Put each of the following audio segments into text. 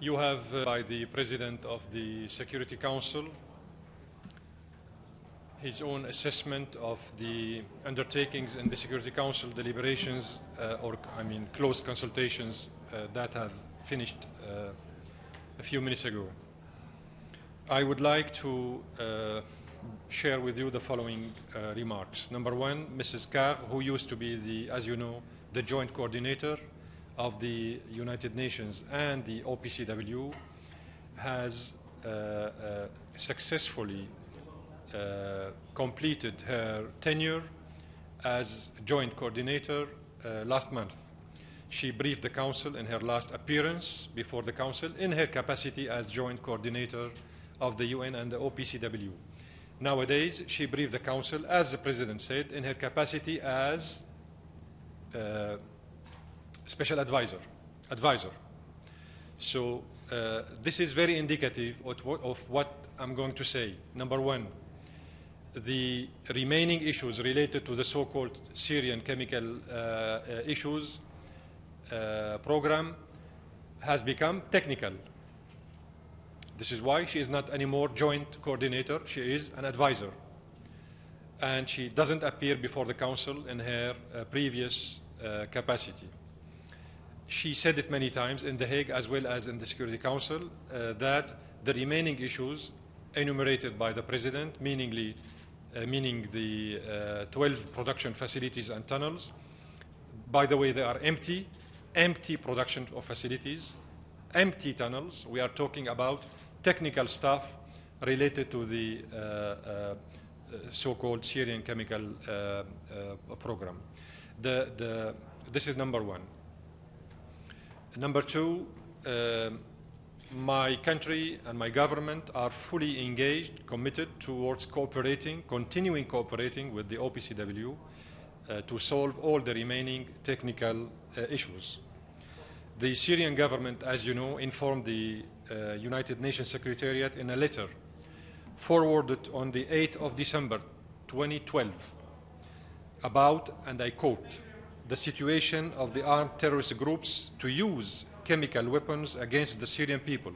You have, by the President of the Security Council, his own assessment of the undertakings in the Security Council deliberations, closed consultations that have finished a few minutes ago. I would like to share with you the following remarks. Number one, Mrs. Carr, who used to be the, as you know, the joint coordinator of the United Nations and the OPCW, has successfully completed her tenure as joint coordinator last month. She briefed the Council in her last appearance before the Council in her capacity as joint coordinator of the UN and the OPCW. Nowadays, she briefed the Council, as the President said, in her capacity as special advisor. So this is very indicative of what I'm going to say. Number one, the remaining issues related to the so-called Syrian chemical issues program has become technical. This is why she is not anymore joint coordinator. She is an advisor. And she doesn't appear before the Council in her previous capacity. She said it many times in The Hague as well as in the Security Council that the remaining issues enumerated by the President, meaning the 12 production facilities and tunnels. By the way, they are empty production of facilities, empty tunnels. We are talking about technical stuff related to the so-called Syrian chemical program. This is number one. Number two, my country and my government are fully engaged, committed towards continuing cooperating with the OPCW to solve all the remaining technical issues. The Syrian government, as you know, informed the United Nations Secretariat in a letter forwarded on the 8th of December 2012 about, and I quote, the situation of the armed terrorist groups to use chemical weapons against the Syrian people,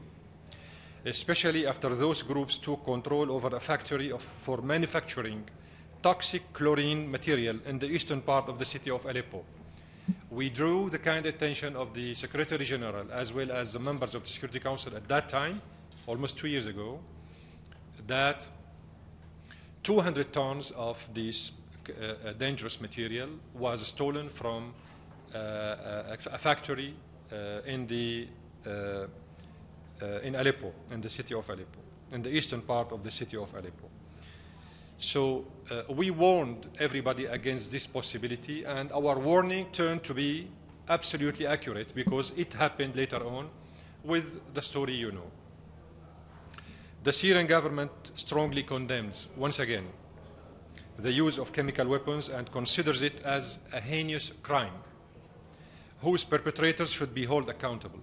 especially after those groups took control over a factory for manufacturing toxic chlorine material in the eastern part of the city of Aleppo. We drew the kind attention of the Secretary General as well as the members of the Security Council at that time, almost 2 years ago, that 200 tons of this dangerous material was stolen from a factory in Aleppo, in the city of Aleppo, in the eastern part of the city of Aleppo. So we warned everybody against this possibility, and our warning turned to be absolutely accurate because it happened later on with the story you know. The Syrian government strongly condemns, once again, the use of chemical weapons and considers it as a heinous crime whose perpetrators should be held accountable.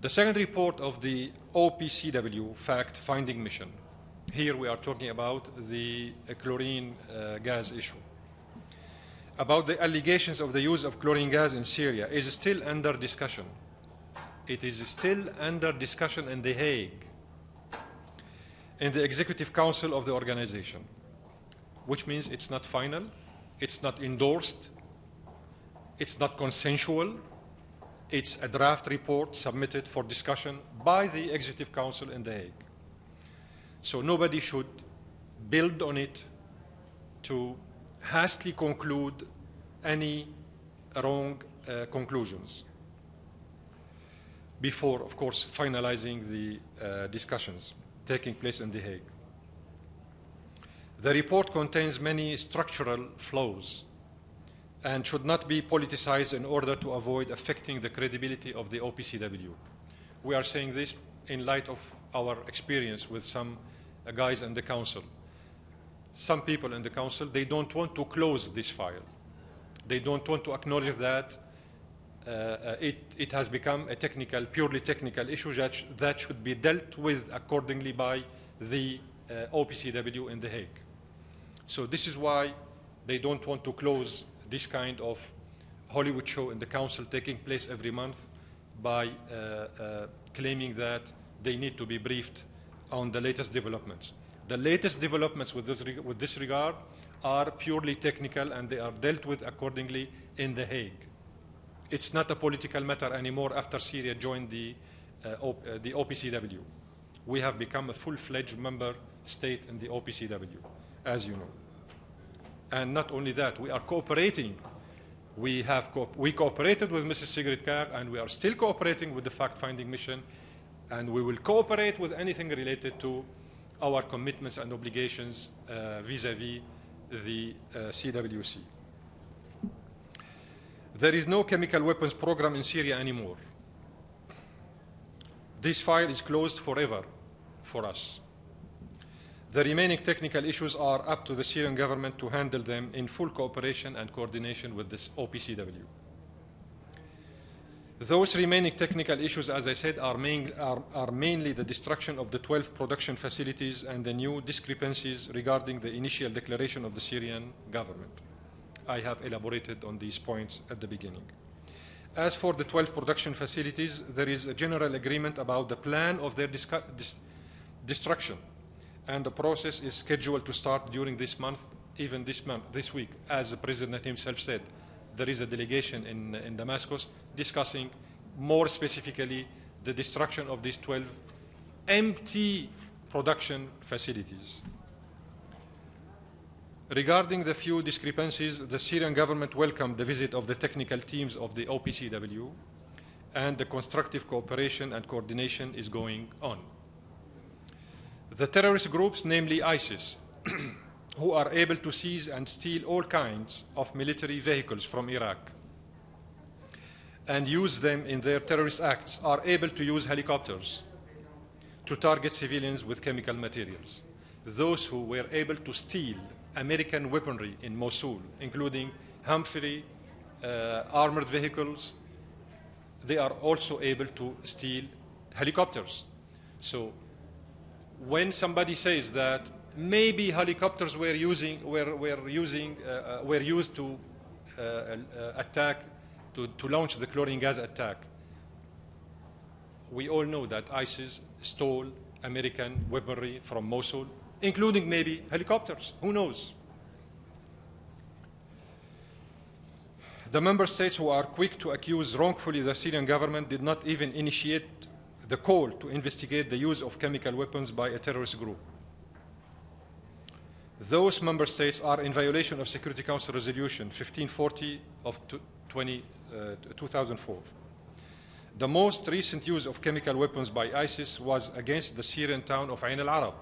The second report of the OPCW fact-finding mission, here we are talking about the chlorine gas issue, about the allegations of the use of chlorine gas in Syria is still under discussion. It is still under discussion in The Hague, in the Executive Council of the organization, which means it's not final, it's not endorsed, it's not consensual, it's a draft report submitted for discussion by the Executive Council in The Hague. So nobody should build on it to hastily conclude any wrong conclusions before, of course, finalizing the discussions taking place in The Hague. The report contains many structural flaws and should not be politicized in order to avoid affecting the credibility of the OPCW. We are saying this in light of our experience with some guys in the Council. Some people in the Council, they don't want to close this file. They don't want to acknowledge that it has become a purely technical issue that should be dealt with accordingly by the OPCW in The Hague. So this is why they don't want to close this kind of Hollywood show in the Council taking place every month by claiming that they need to be briefed on the latest developments. The latest developments with this regard are purely technical, and they are dealt with accordingly in The Hague. It's not a political matter anymore after Syria joined the OPCW. We have become a full-fledged member state in the OPCW, as you know. And not only that, we are cooperating. We cooperated with Mrs. Sigrid Kaag, and we are still cooperating with the fact-finding mission, and we will cooperate with anything related to our commitments and obligations vis-à-vis the CWC. There is no chemical weapons program in Syria anymore. This file is closed forever for us. The remaining technical issues are up to the Syrian government to handle them in full cooperation and coordination with this OPCW. Those remaining technical issues, as I said, are mainly the destruction of the 12 production facilities and the new discrepancies regarding the initial declaration of the Syrian government. I have elaborated on these points at the beginning. As for the 12 production facilities, there is a general agreement about the plan of their destruction, and the process is scheduled to start during this month, even this week. As the President himself said, there is a delegation in Damascus discussing more specifically the destruction of these 12 empty production facilities. Regarding the few discrepancies, the Syrian government welcomed the visit of the technical teams of the OPCW, and the constructive cooperation and coordination is going on. The terrorist groups, namely ISIS, who are able to seize and steal all kinds of military vehicles from Iraq and use them in their terrorist acts, are able to use helicopters to target civilians with chemical materials. Those who were able to steal American weaponry in Mosul, including Humphrey armored vehicles, they are also able to steal helicopters. So when somebody says that maybe helicopters were used to attack, to launch the chlorine gas attack, we all know that ISIS stole American weaponry from Mosul, including maybe helicopters. Who knows? The member states who are quick to accuse wrongfully the Syrian government did not even initiate the call to investigate the use of chemical weapons by a terrorist group. Those member states are in violation of Security Council Resolution 1540 of 2004. The most recent use of chemical weapons by ISIS was against the Syrian town of Ain al-Arab.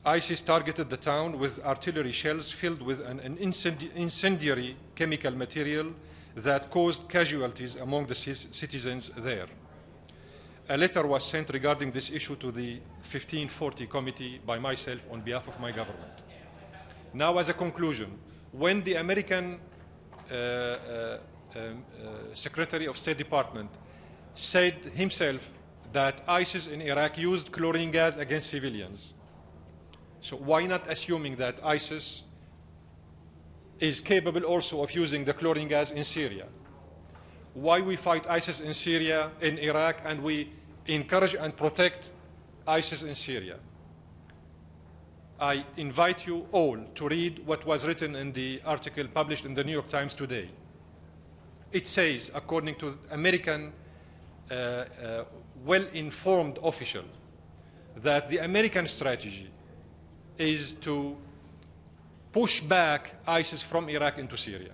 ISIS targeted the town with artillery shells filled with an incendiary chemical material that caused casualties among the citizens there. A letter was sent regarding this issue to the 1540 committee by myself on behalf of my government. Now, as a conclusion, when the American Secretary of State Department said himself that ISIS in Iraq used chlorine gas against civilians, so why not assuming that ISIS is capable also of using the chlorine gas in Syria? Why we fight ISIS in Syria, in Iraq, and we encourage and protect ISIS in Syria? I invite you all to read what was written in the article published in the New York Times today. It says, according to American well-informed official, that the American strategy is to push back ISIS from Iraq into Syria.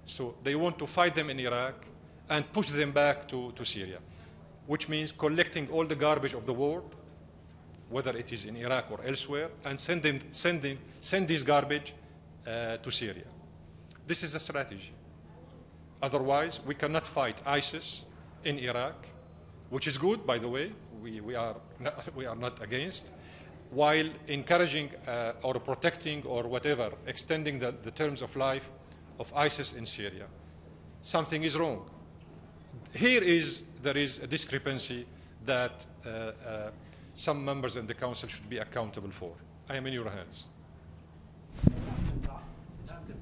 So they want to fight them in Iraq and push them back to Syria, which means collecting all the garbage of the world, whether it is in Iraq or elsewhere, and send this garbage to Syria. This is a strategy. Otherwise, we cannot fight ISIS in Iraq, which is good, by the way. We are not against, while encouraging or protecting or whatever, extending the terms of life of ISIS in Syria. Something is wrong. There is a discrepancy that some members in the Council should be accountable for. I am in your hands.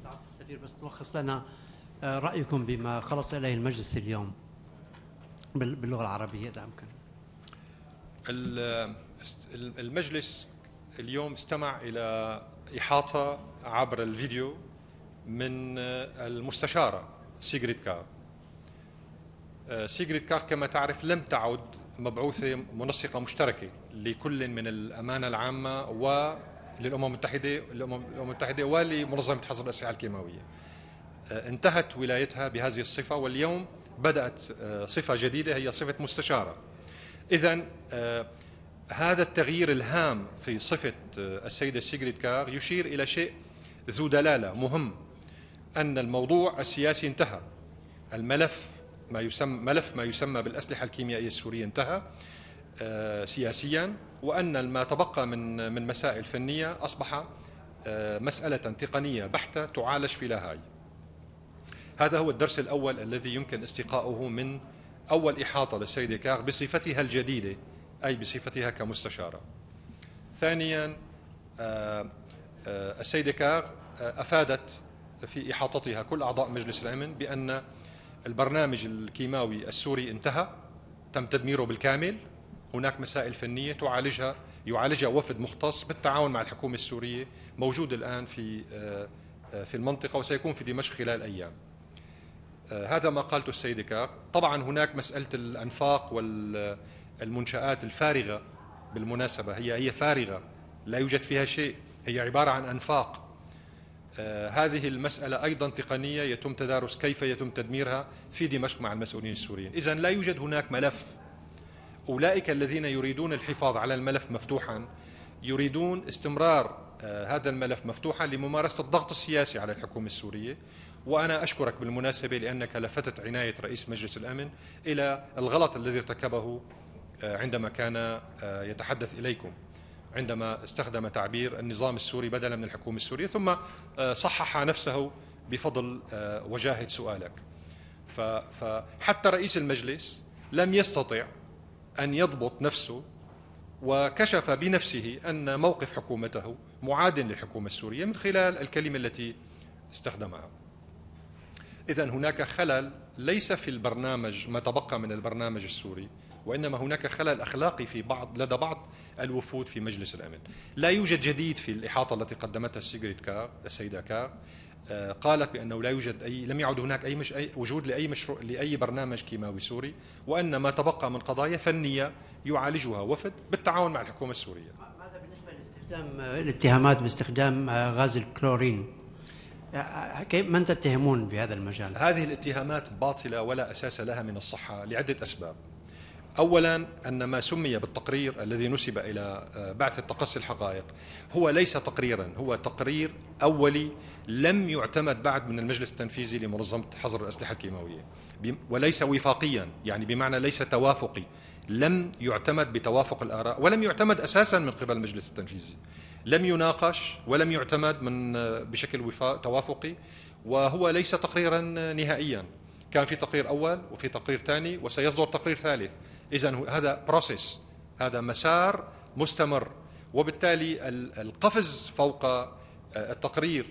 سعادة السفير، بس تلخص لنا رأيكم بما خلص إليه المجلس اليوم باللغة العربية إذا أمكن. المجلس اليوم استمع إلى إحاطة عبر الفيديو من المستشارة سيغريد كار. سيغريد كار كما تعرف لم تعد مبعوثة منسقة مشتركة لكل من الأمانة العامة وللأمم المتحدة ولمنظمة حظر الأسلحة الكيماوية. انتهت ولايتها بهذه الصفة، واليوم بدأت صفة جديدة هي صفة مستشارة. إذن هذا التغيير الهام في صفة السيدة سيغريد كار يشير إلى شيء ذو دلالة مهم، أن الموضوع السياسي انتهى. الملف ما يسمى بالأسلحة الكيميائية السورية انتهى سياسيا، وأن ما تبقى من مسائل فنية أصبح مسألة تقنية بحتة تعالج في لاهاي. هذا هو الدرس الأول الذي يمكن استقاؤه من أول إحاطة للسيدة كار بصفتها الجديدة، أي بصفتها كمستشارة. ثانيا، السيدة كار أفادت في إحاطتها كل أعضاء مجلس الأمن بأن البرنامج الكيماوي السوري انتهى، تم تدميره بالكامل. هناك مسائل فنية يعالجها وفد مختص بالتعاون مع الحكومة السورية، موجود الآن في المنطقة وسيكون في دمشق خلال أيام. هذا ما قالته السيدة كار. طبعا هناك مسألة الأنفاق والمنشآت الفارغة، بالمناسبة هي فارغة لا يوجد فيها شيء، هي عبارة عن أنفاق. هذه المسألة أيضا تقنية يتم تدارس كيف يتم تدميرها في دمشق مع المسؤولين السوريين. إذن لا يوجد هناك ملف. أولئك الذين يريدون الحفاظ على الملف مفتوحا يريدون استمرار هذا الملف مفتوحا لممارسة الضغط السياسي على الحكومة السورية. وأنا أشكرك بالمناسبة لأنك لفتت عناية رئيس مجلس الأمن إلى الغلط الذي ارتكبه عندما كان يتحدث إليكم، عندما استخدم تعبير النظام السوري بدلا من الحكومة السورية، ثم صحح نفسه بفضل وجاهة سؤالك. فحتى رئيس المجلس لم يستطع أن يضبط نفسه، وكشف بنفسه أن موقف حكومته معاد للحكومة السورية من خلال الكلمة التي استخدمها. إذن هناك خلل ليس في البرنامج ما تبقى من البرنامج السوري، وإنما هناك خلل أخلاقي لدى بعض الوفود في مجلس الأمن. لا يوجد جديد في الإحاطة التي قدمتها السيدة كار. قالت بأنه لم يعد هناك أي وجود لأي برنامج كيماوي سوري، وأن ما تبقى من قضايا فنية يعالجها وفد بالتعاون مع الحكومة السورية. ماذا بالنسبة لاستخدام الاتهامات باستخدام غاز الكلورين؟ من تتهمون بهذا المجال؟ هذه الاتهامات باطلة ولا أساس لها من الصحة لعدة أسباب. أولا، أن ما سمي بالتقرير الذي نسب إلى بعث التقصي الحقائق هو ليس تقريرا، هو تقرير أولي لم يعتمد بعد من المجلس التنفيذي لمنظمة حظر الأسلحة الكيماوية، وليس وفاقيا، يعني بمعنى ليس توافقي. لم يعتمد بتوافق الآراء، ولم يعتمد أساسا من قبل المجلس التنفيذي، لم يناقش ولم يعتمد بشكل توافقي، وهو ليس تقريرا نهائيا. كان في تقرير أول وفي تقرير ثاني وسيصدر تقرير ثالث. إذن هذا بروسيس، هذا مسار مستمر، وبالتالي القفز فوق التقرير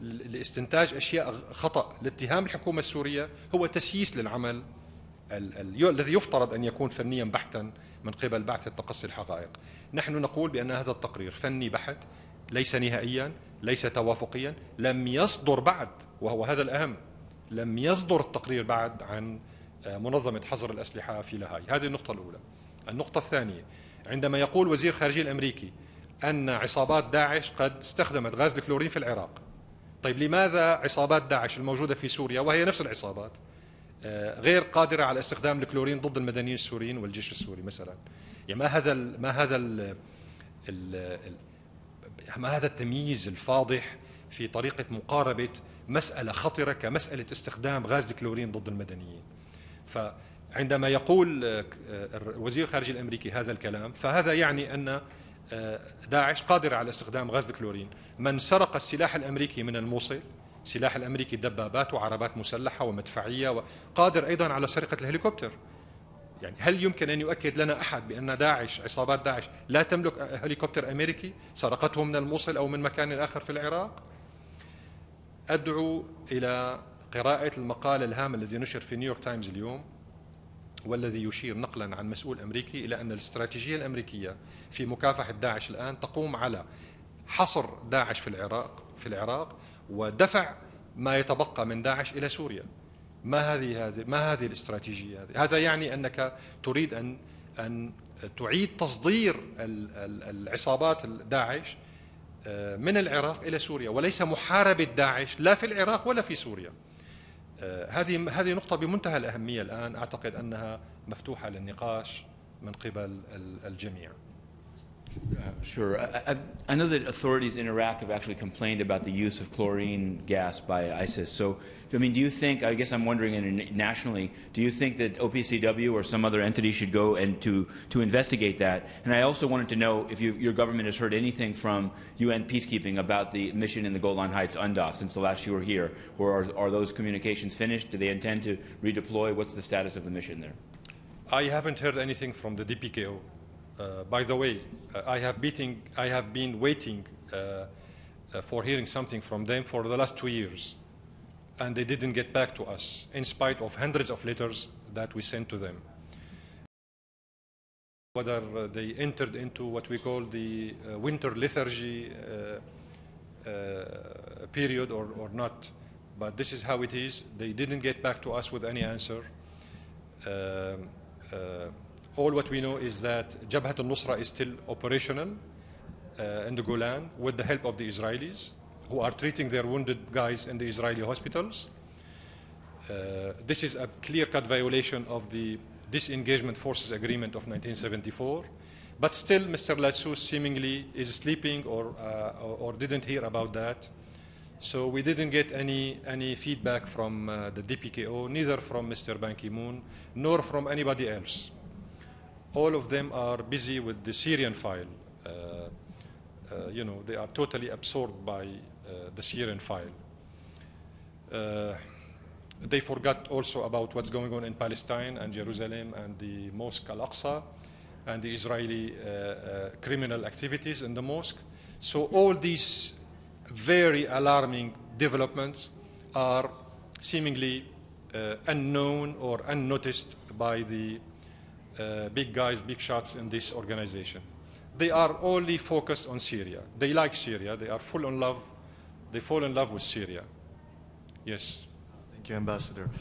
لاستنتاج أشياء خطأ لاتهام الحكومة السورية هو تسييس للعمل الذي يفترض أن يكون فنيا بحتا من قبل بعث التقصي الحقائق. نحن نقول بأن هذا التقرير فني بحت، ليس نهائيا، ليس توافقيا، لم يصدر بعد، وهو هذا الأهم، لم يصدر التقرير بعد عن منظمة حظر الأسلحة في لاهاي. هذه النقطة الأولى. النقطة الثانية، عندما يقول وزير خارجية الأمريكي أن عصابات داعش قد استخدمت غاز الكلورين في العراق، طيب لماذا عصابات داعش الموجودة في سوريا وهي نفس العصابات غير قادرة على استخدام الكلورين ضد المدنيين السوريين والجيش السوري مثلا؟ يعني ما هذا التمييز الفاضح في طريقة مقاربة مسألة خطرة كمسألة استخدام غاز الكلورين ضد المدنيين. فعندما يقول وزير الخارجية الأمريكي هذا الكلام، فهذا يعني أن داعش قادرة على استخدام غاز الكلورين. من سرق السلاح الأمريكي من الموصل، سلاح الأمريكي دبابات وعربات مسلحة ومدفعية، وقادر أيضا على سرقة الهليكوبتر. يعني هل يمكن أن يؤكد لنا أحد بأن عصابات داعش لا تملك هليكوبتر أمريكي سرقته من الموصل أو من مكان آخر في العراق؟ أدعو إلى قراءة المقال الهام الذي نشر في نيويورك تايمز اليوم، والذي يشير نقلا عن مسؤول أمريكي إلى أن الاستراتيجية الأمريكية في مكافحة داعش الآن تقوم على حصر داعش في العراق ودفع ما يتبقى من داعش إلى سوريا. ما هذه الاستراتيجية هذه؟ هذا يعني أنك تريد أن تعيد تصدير العصابات داعش من العراق إلى سوريا، وليس محاربة داعش لا في العراق ولا في سوريا. هذه نقطة بمنتهى الأهمية الآن، أعتقد أنها مفتوحة للنقاش من قبل الجميع. Sure. I know that authorities in Iraq have actually complained about the use of chlorine gas by ISIS. So, I mean, do you think, I guess I'm wondering nationally, do you think that OPCW or some other entity should go and to investigate that? And I also wanted to know if your government has heard anything from UN peacekeeping about the mission in the Golan Heights, UNDOF, since the last you were here, or are those communications finished? Do they intend to redeploy? What's the status of the mission there? I haven't heard anything from the DPKO. By the way, I have been waiting for hearing something from them for the last 2 years, and they didn't get back to us, in spite of hundreds of letters that we sent to them. Whether they entered into what we call the winter lethargy period or not, but this is how it is. They didn't get back to us with any answer. All what we know is that Jabhat al-Nusra is still operational in the Golan with the help of the Israelis, who are treating their wounded guys in the Israeli hospitals. This is a clear-cut violation of the Disengagement Forces Agreement of 1974. But still, Mr. Latsous seemingly is sleeping or didn't hear about that. So we didn't get any feedback from the DPKO, neither from Mr. Ban Ki-moon, nor from anybody else. All of them are busy with the Syrian file. You know, they are totally absorbed by the Syrian file. They forgot also about what's going on in Palestine and Jerusalem and the Mosque Al-Aqsa and the Israeli criminal activities in the mosque. So all these very alarming developments are seemingly unknown or unnoticed by the big guys, big shots in this organization. They are only focused on Syria. They like Syria. They are full in love. They fall in love with Syria. Yes. Thank you, Ambassador.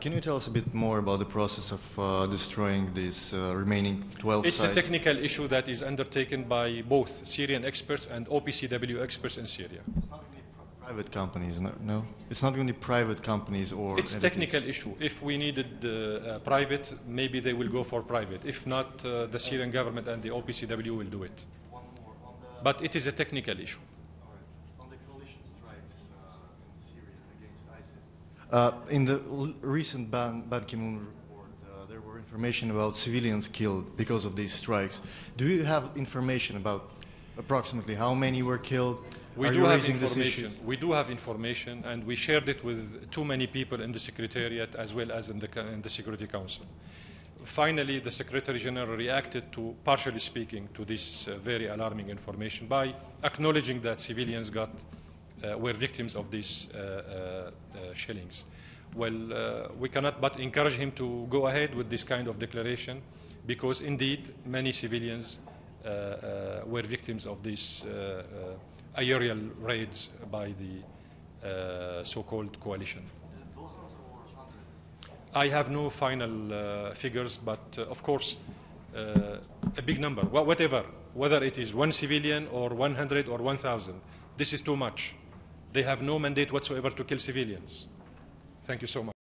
Can you tell us a bit more about the process of destroying these remaining 12 sites? It's a technical issue that is undertaken by both Syrian experts and OPCW experts in Syria. It's not only private companies, no? It's not only private companies or It's a technical issue. If we needed private, maybe they will go for private. If not, the Syrian government and the OPCW will do it. One more. But it is a technical issue. On the coalition strikes in Syria against ISIS. In the recent Ban Ki-moon report, there were information about civilians killed because of these strikes. Do you have information about approximately how many were killed? We do have information. We do have information, and we shared it with too many people in the Secretariat as well as in the Security Council. Finally, the Secretary General reacted to, partially speaking, to this very alarming information by acknowledging that civilians were victims of these shellings. Well, we cannot but encourage him to go ahead with this kind of declaration, because indeed many civilians were victims of these aerial raids by the so-called coalition. I have no final figures, but of course, a big number, whatever, whether it is 1 civilian or 100 or 1,000, this is too much. They have no mandate whatsoever to kill civilians. Thank you so much.